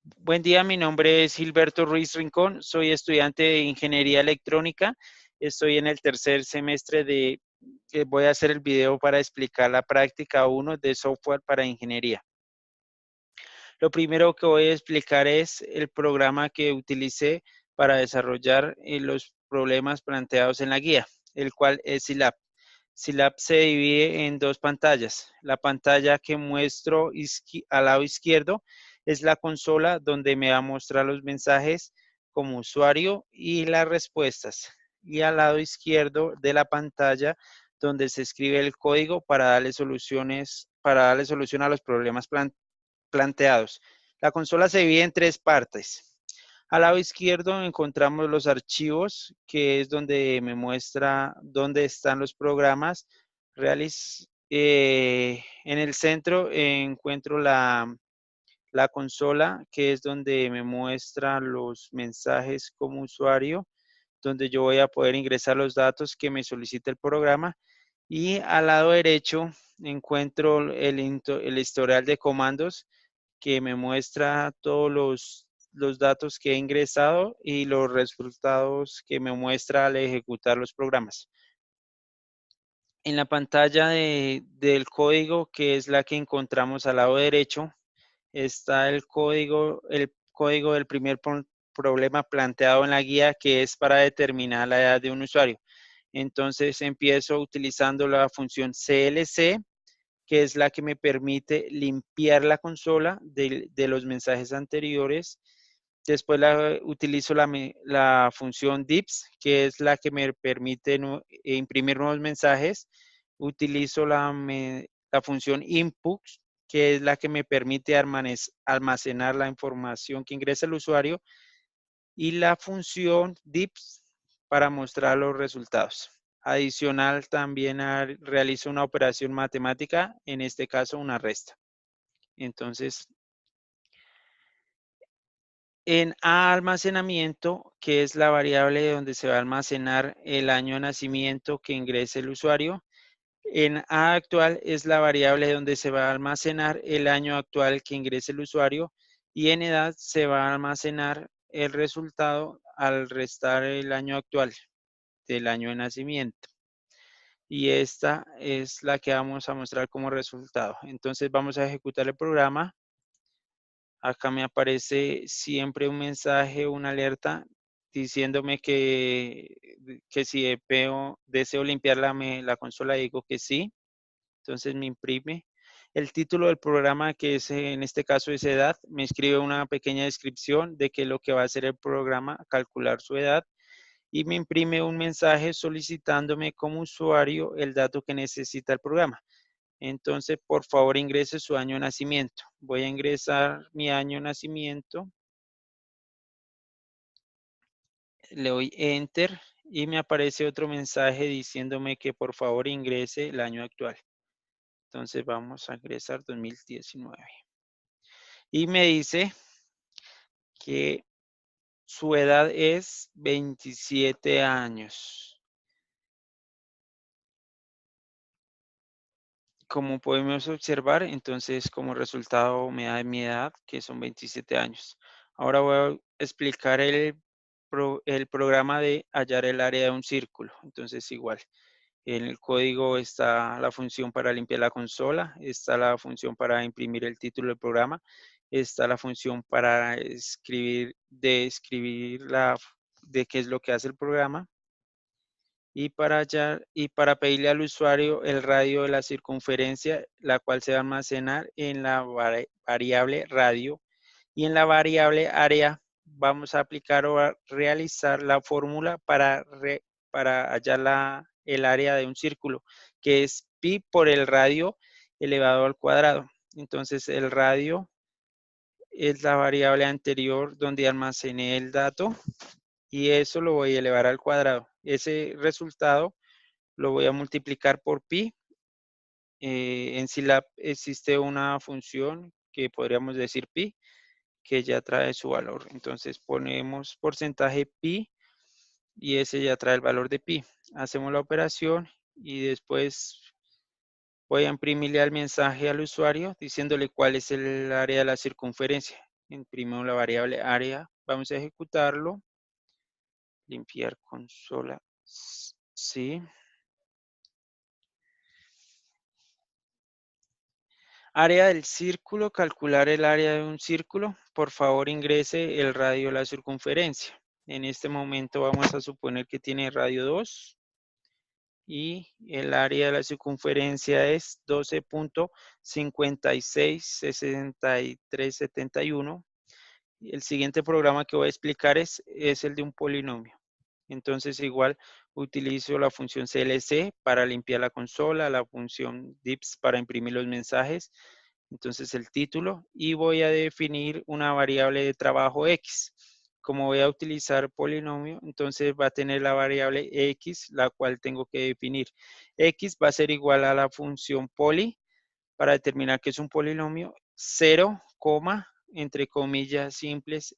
Buen día, mi nombre es Gilberto Ruiz Rincón, soy estudiante de Ingeniería Electrónica, estoy en el tercer semestre voy a hacer el video para explicar la práctica 1 de software para ingeniería. Lo primero que voy a explicar es el programa que utilicé para desarrollar los problemas planteados en la guía, el cual es Scilab. Scilab se divide en dos pantallas. La pantalla que muestro al lado izquierdo es la consola donde me va a mostrar los mensajes como usuario y las respuestas. Y al lado izquierdo de la pantalla donde se escribe el código para darle solución a los problemas planteados. La consola se divide en tres partes. Al lado izquierdo encontramos los archivos, que es donde me muestra dónde están los programas. En el centro encuentro la consola, que es donde me muestra los mensajes como usuario, donde yo voy a poder ingresar los datos que me solicita el programa. Y al lado derecho encuentro el historial de comandos, que me muestra todos los datos que he ingresado y los resultados que me muestra al ejecutar los programas. En la pantalla del código, que es la que encontramos al lado derecho, está el código del primer problema planteado en la guía, que es para determinar la edad de un usuario. Entonces empiezo utilizando la función CLC, que es la que me permite limpiar la consola de los mensajes anteriores. Después utilizo la función dips, que es la que me permite imprimir nuevos mensajes. Utilizo la función input, que es la que me permite almacenar la información que ingresa el usuario. Y la función dips para mostrar los resultados. Adicional, también realizo una operación matemática, en este caso una resta. Entonces, en almacenamiento, que es la variable donde se va a almacenar el año de nacimiento que ingrese el usuario. En A actual es la variable donde se va a almacenar el año actual que ingrese el usuario. Y en edad se va a almacenar el resultado al restar el año actual del año de nacimiento. Y esta es la que vamos a mostrar como resultado. Entonces vamos a ejecutar el programa. Acá me aparece siempre un mensaje, una alerta, diciéndome que si deseo limpiar la consola, digo que sí. Entonces me imprime el título del programa, que es en este caso es edad. Me escribe una pequeña descripción de qué es lo que va a hacer el programa, calcular su edad. Y me imprime un mensaje solicitándome como usuario el dato que necesita el programa. Entonces, por favor, ingrese su año de nacimiento. Voy a ingresar mi año de nacimiento. Le doy Enter y me aparece otro mensaje diciéndome que por favor ingrese el año actual. Entonces vamos a ingresar 2019. Y me dice que su edad es 27 años. Como podemos observar, entonces como resultado me da mi edad, que son 27 años. Ahora voy a explicar el programa de hallar el área de un círculo. Entonces igual, en el código está la función para limpiar la consola, está la función para imprimir el título del programa, está la función para escribir de qué es lo que hace el programa, y para pedirle al usuario el radio de la circunferencia, la cual se va a almacenar en la variable radio. Y en la variable área vamos a aplicar o a realizar la fórmula para hallar el área de un círculo, que es pi por el radio elevado al cuadrado. Entonces el radio es la variable anterior donde almacené el dato, y eso lo voy a elevar al cuadrado. Ese resultado lo voy a multiplicar por pi. En Scilab existe una función que podríamos decir pi, que ya trae su valor. Entonces ponemos porcentaje pi y ese ya trae el valor de pi. Hacemos la operación y después voy a imprimirle el mensaje al usuario diciéndole cuál es el área de la circunferencia. Imprimimos la variable área. Vamos a ejecutarlo. Limpiar consola. Sí. Área del círculo, calcular el área de un círculo. Por favor, ingrese el radio de la circunferencia. En este momento vamos a suponer que tiene radio 2 y el área de la circunferencia es 12.566371. El siguiente programa que voy a explicar es el de un polinomio. Entonces igual utilizo la función CLC para limpiar la consola, la función dips para imprimir los mensajes, entonces el título, y voy a definir una variable de trabajo X. Como voy a utilizar polinomio, entonces va a tener la variable X, la cual tengo que definir. X va a ser igual a la función poly para determinar que es un polinomio, 0, entre comillas simples,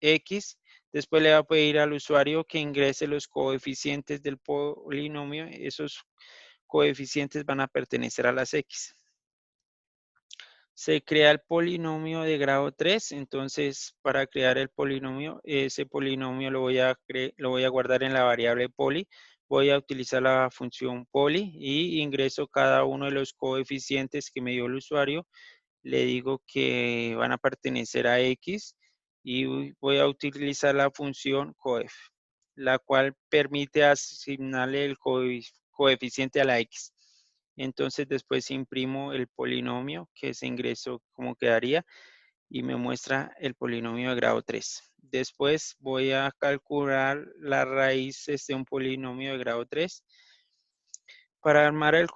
X. Después le va a pedir al usuario que ingrese los coeficientes del polinomio. Esos coeficientes van a pertenecer a las X. Se crea el polinomio de grado 3. Entonces, para crear el polinomio, ese polinomio lo voy a guardar en la variable poly. Voy a utilizar la función poly y ingreso cada uno de los coeficientes que me dio el usuario. Le digo que van a pertenecer a X y voy a utilizar la función coef, la cual permite asignarle el coeficiente a la X. Entonces después imprimo el polinomio que se ingresó como quedaría y me muestra el polinomio de grado 3. Después voy a calcular las raíces de un polinomio de grado 3. Para armar el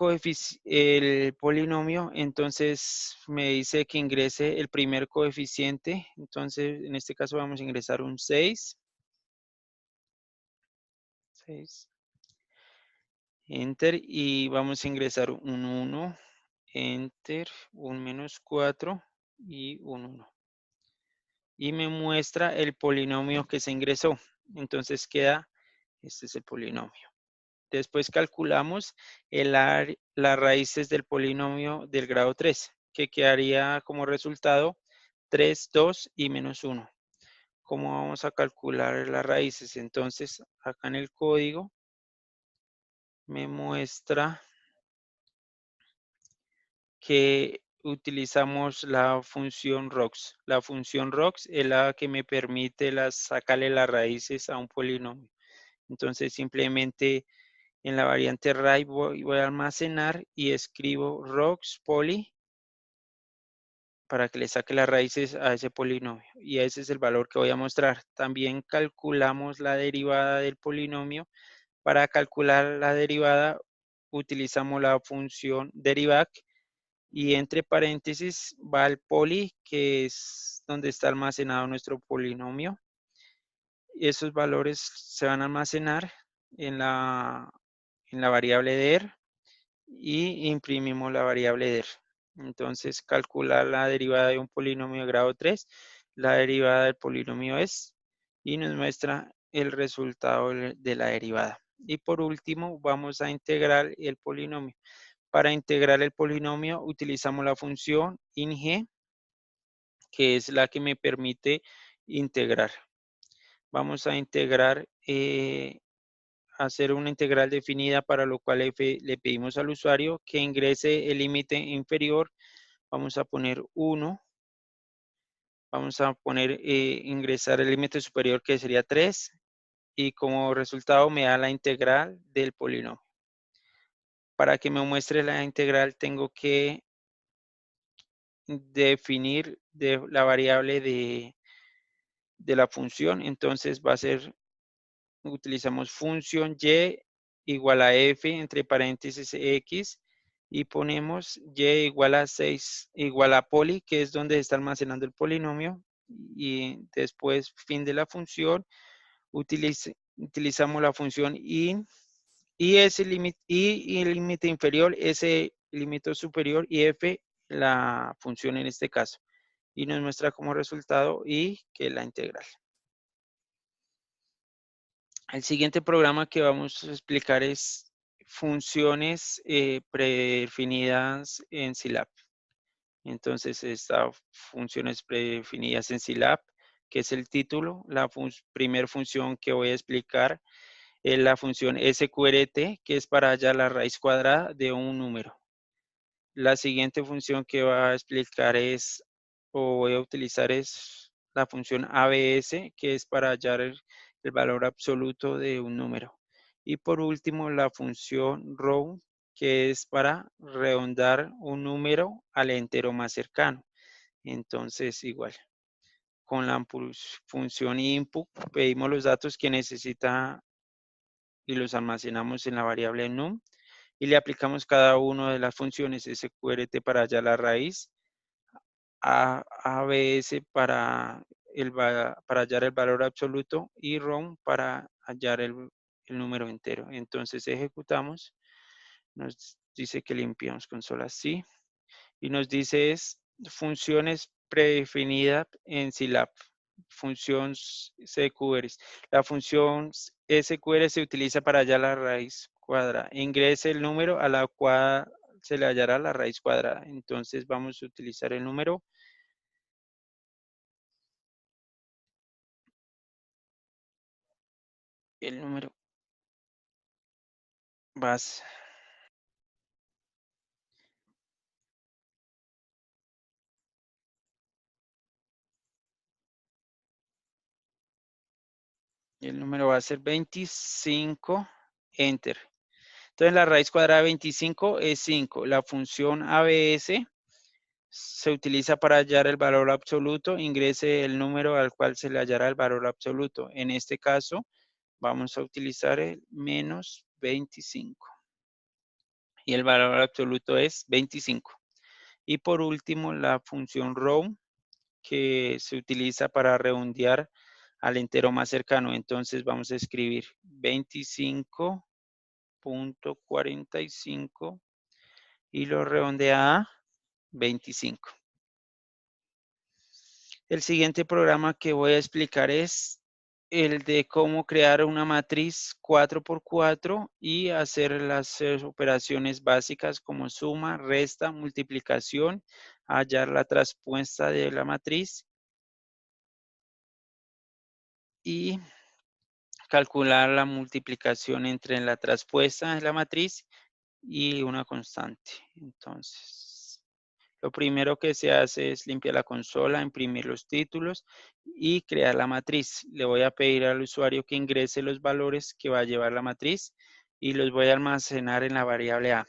polinomio, entonces me dice que ingrese el primer coeficiente. Entonces, en este caso vamos a ingresar un 6. 6. Enter. Y vamos a ingresar un 1. Enter. Un -4 y un 1. Y me muestra el polinomio que se ingresó. Entonces queda, este es el polinomio. Después calculamos las raíces del polinomio del grado 3, que quedaría como resultado 3, 2 y -1. ¿Cómo vamos a calcular las raíces? Entonces, acá en el código me muestra que utilizamos la función ROX. La función ROX es la que me permite sacarle las raíces a un polinomio. Entonces, simplemente en la variante RAI voy a almacenar y escribo ROX poly para que le saque las raíces a ese polinomio. Y ese es el valor que voy a mostrar. También calculamos la derivada del polinomio. Para calcular la derivada utilizamos la función derivac y entre paréntesis va el poly, que es donde está almacenado nuestro polinomio. Esos valores se van a almacenar en la variable der y imprimimos la variable der. Entonces, calcular la derivada de un polinomio de grado 3, la derivada del polinomio es, y nos muestra el resultado de la derivada. Y por último, vamos a integrar el polinomio. Para integrar el polinomio, utilizamos la función ing, que es la que me permite integrar. Vamos a integrar hacer una integral definida, para lo cual le pedimos al usuario que ingrese el límite inferior. Vamos a poner 1. Vamos a poner ingresar el límite superior, que sería 3. Y como resultado me da la integral del polinomio. Para que me muestre la integral tengo que definir la variable de la función. Entonces va a ser, utilizamos función y igual a f entre paréntesis x y ponemos y igual a 6 igual a poly, que es donde está almacenando el polinomio, y después fin de la función utilizamos la función in y ese límite y el límite inferior, ese límite superior y f la función en este caso, y nos muestra como resultado y que es la integral. El siguiente programa que vamos a explicar es funciones predefinidas en Scilab. Entonces, esta función es predefinida en Scilab, que es el título. La primera función que voy a explicar es la función sqrt, que es para hallar la raíz cuadrada de un número. La siguiente función que va a explicar es, o voy a utilizar es la función ABS, que es para hallar el valor absoluto de un número. Y por último, la función row, que es para redondar un número al entero más cercano. Entonces, igual, con la función input, pedimos los datos que necesita y los almacenamos en la variable num y le aplicamos cada una de las funciones sqrt para hallar la raíz, ABS para hallar el valor absoluto y round para hallar el número entero. Entonces ejecutamos, nos dice que limpiamos consola sí y nos dice es funciones predefinidas en Scilab, función SQR. La función SQR se utiliza para hallar la raíz cuadrada. Ingrese el número a la cual se le hallará la raíz cuadrada. Entonces vamos a utilizar el número base. El número va a ser 25, enter. Entonces la raíz cuadrada de 25 es 5. La función ABS se utiliza para hallar el valor absoluto. Ingrese el número al cual se le hallará el valor absoluto. En este caso, vamos a utilizar el menos 25. Y el valor absoluto es 25. Y por último, la función row, que se utiliza para redondear al entero más cercano. Entonces vamos a escribir 25.45 y lo redondea a 25. El siguiente programa que voy a explicar es el de cómo crear una matriz 4x4 y hacer las operaciones básicas como suma, resta, multiplicación, hallar la traspuesta de la matriz y calcular la multiplicación entre la traspuesta de la matriz y una constante. Entonces, lo primero que se hace es limpiar la consola, imprimir los títulos y crear la matriz. Le voy a pedir al usuario que ingrese los valores que va a llevar la matriz y los voy a almacenar en la variable A.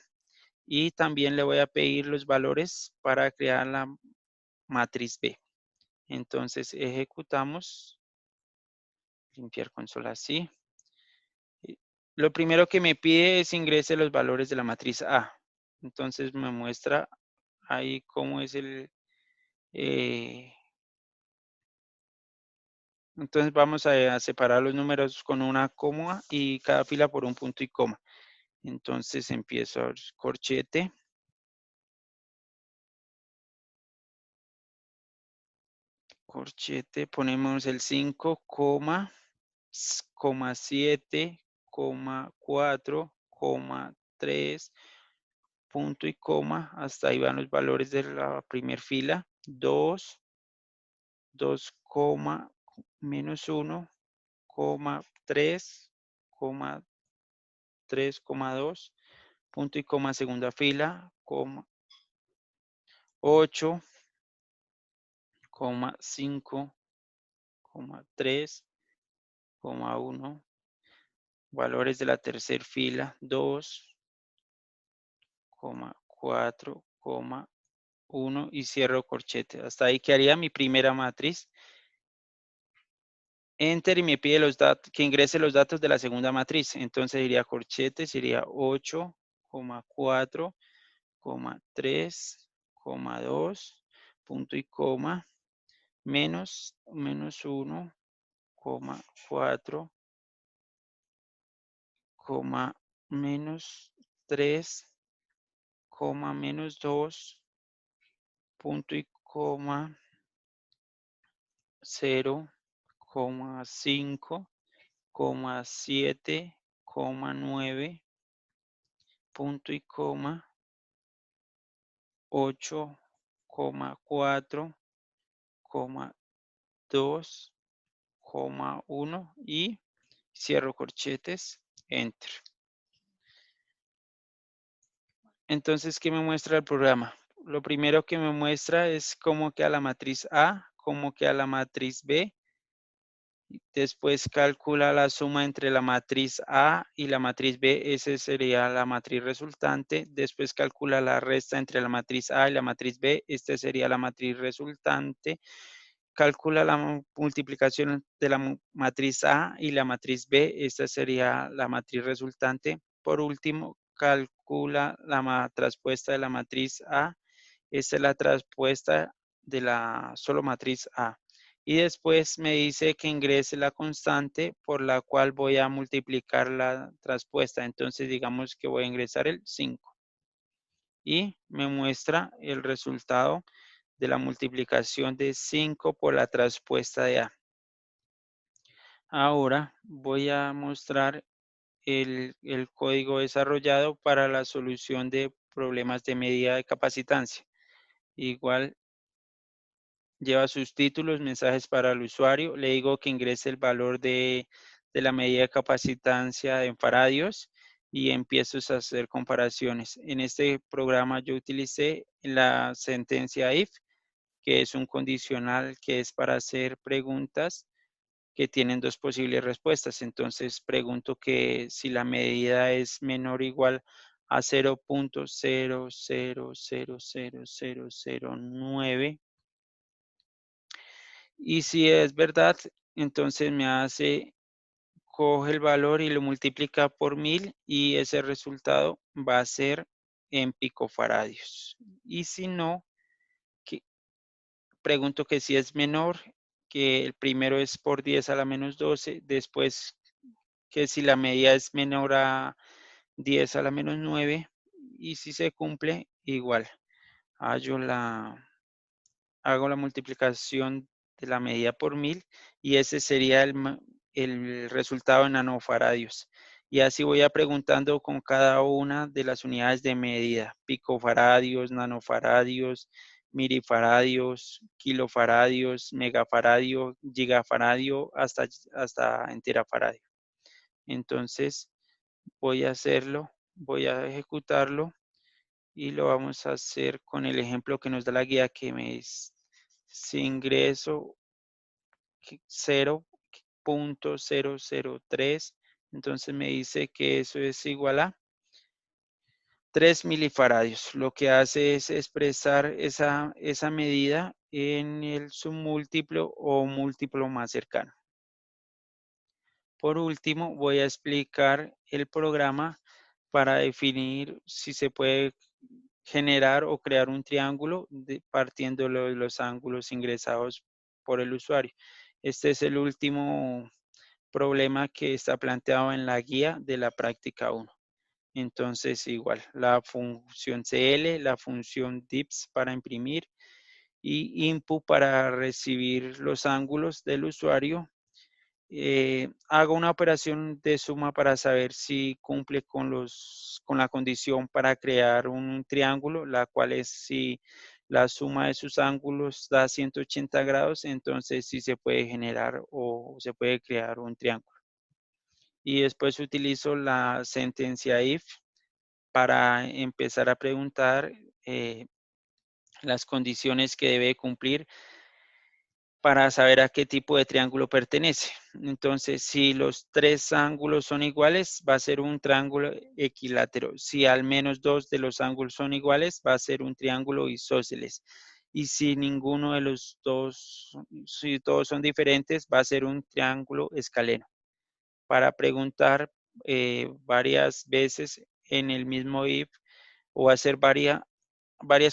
Y también le voy a pedir los valores para crear la matriz B. Entonces ejecutamos, limpiar consola así. Lo primero que me pide es ingrese los valores de la matriz A. Entonces me muestra ahí cómo es el... entonces vamos a separar los números con una coma y cada fila por un punto y coma. Entonces empiezo a corchete. Corchete, ponemos el 5, coma 7, 4, 3, punto y coma. Hasta ahí van los valores de la primera fila. 2, 2, menos 1, 3, 3, 2, punto y coma segunda fila, 8, 5, 3, 1, valores de la tercera fila, 2, 4, 1 y cierro corchete. Hasta ahí quedaría mi primera matriz. Enter y me pide los datos, que ingrese los datos de la segunda matriz. Entonces iría corchete, sería 8, 4, 3, 2, punto y coma, menos 1, 4, menos 3, menos 2, punto y coma, 0, 5, 7, 9, punto y coma, 8, 4, 2, 1 y cierro corchetes, enter. Entonces, ¿qué me muestra el programa? Lo primero que me muestra es cómo queda la matriz A, cómo queda la matriz B. Después calcula la suma entre la matriz A y la matriz B, esa sería la matriz resultante. Después calcula la resta entre la matriz A y la matriz B, esta sería la matriz resultante. Calcula la multiplicación de la matriz A y la matriz B, esta sería la matriz resultante. Por último, calcula la traspuesta de la matriz A, esta es la traspuesta de la solo matriz A. Y después me dice que ingrese la constante por la cual voy a multiplicar la traspuesta. Entonces digamos que voy a ingresar el 5. Y me muestra el resultado de la multiplicación de 5 por la traspuesta de A. Ahora voy a mostrar el código desarrollado para la solución de problemas de medida de capacitancia. Igual lleva sus títulos, mensajes para el usuario. Le digo que ingrese el valor de la medida de capacitancia en faradios y empiezo a hacer comparaciones. En este programa yo utilicé la sentencia if, que es un condicional que es para hacer preguntas que tienen dos posibles respuestas. Entonces pregunto que si la medida es menor o igual a 0.00000009 y si es verdad, entonces me hace, coge el valor y lo multiplica por 1000 y ese resultado va a ser en picofaradios. Y si no, que, pregunto que si es menor, que el primero es por 10 a la menos 12, después que si la medida es menor a 10 a la menos 9 y si se cumple, igual. Hallo hago la multiplicación de la medida por 1000 y ese sería el resultado en nanofaradios. Y así voy a preguntando con cada una de las unidades de medida, picofaradios, nanofaradios, milifaradios, kilofaradios, megafaradio, gigafaradio, hasta enterafaradio. Entonces voy a hacerlo, voy a ejecutarlo y lo vamos a hacer con el ejemplo que nos da la guía que me es si ingreso 0.003, entonces me dice que eso es igual a 3 milifaradios. Lo que hace es expresar esa medida en el submúltiplo o múltiplo más cercano. Por último, voy a explicar el programa para definir si se puede generar o crear un triángulo partiendo de los ángulos ingresados por el usuario. Este es el último problema que está planteado en la guía de la práctica 1. Entonces, igual, la función CL, la función dips para imprimir y input para recibir los ángulos del usuario. Hago una operación de suma para saber si cumple con la condición para crear un triángulo, la cual es si la suma de sus ángulos da 180 grados, entonces sí se puede generar o se puede crear un triángulo. Y después utilizo la sentencia if para empezar a preguntar las condiciones que debe cumplir para saber a qué tipo de triángulo pertenece. Entonces, si los tres ángulos son iguales, va a ser un triángulo equilátero. Si al menos dos de los ángulos son iguales, va a ser un triángulo isósceles. Y si ninguno de los dos, si todos son diferentes, va a ser un triángulo escaleno. Para preguntar varias veces en el mismo if o hacer varias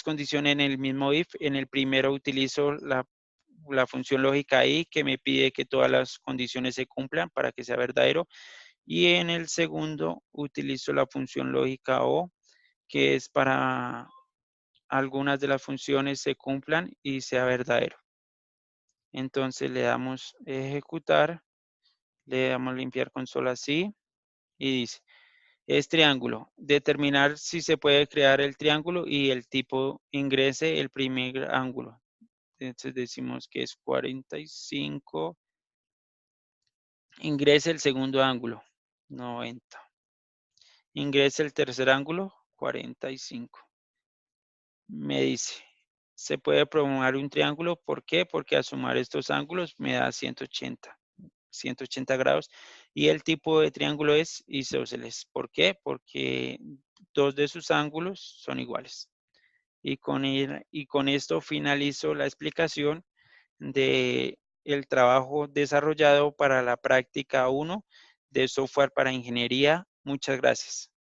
condiciones en el mismo if. En el primero utilizo la función lógica i que me pide que todas las condiciones se cumplan para que sea verdadero. Y en el segundo utilizo la función lógica o que es para algunas de las funciones se cumplan y sea verdadero. Entonces le damos ejecutar, le damos limpiar consola sí y dice Es triángulo. Determinar si se puede crear el triángulo y el tipo ingrese el primer ángulo. Entonces decimos que es 45. Ingrese el segundo ángulo, 90. Ingrese el tercer ángulo, 45. Me dice, se puede formar un triángulo. ¿Por qué? Porque al sumar estos ángulos me da 180 grados. Y el tipo de triángulo es isósceles. ¿Por qué? Porque dos de sus ángulos son iguales. Y con esto finalizo la explicación de el trabajo desarrollado para la práctica 1 de software para ingeniería. Muchas gracias.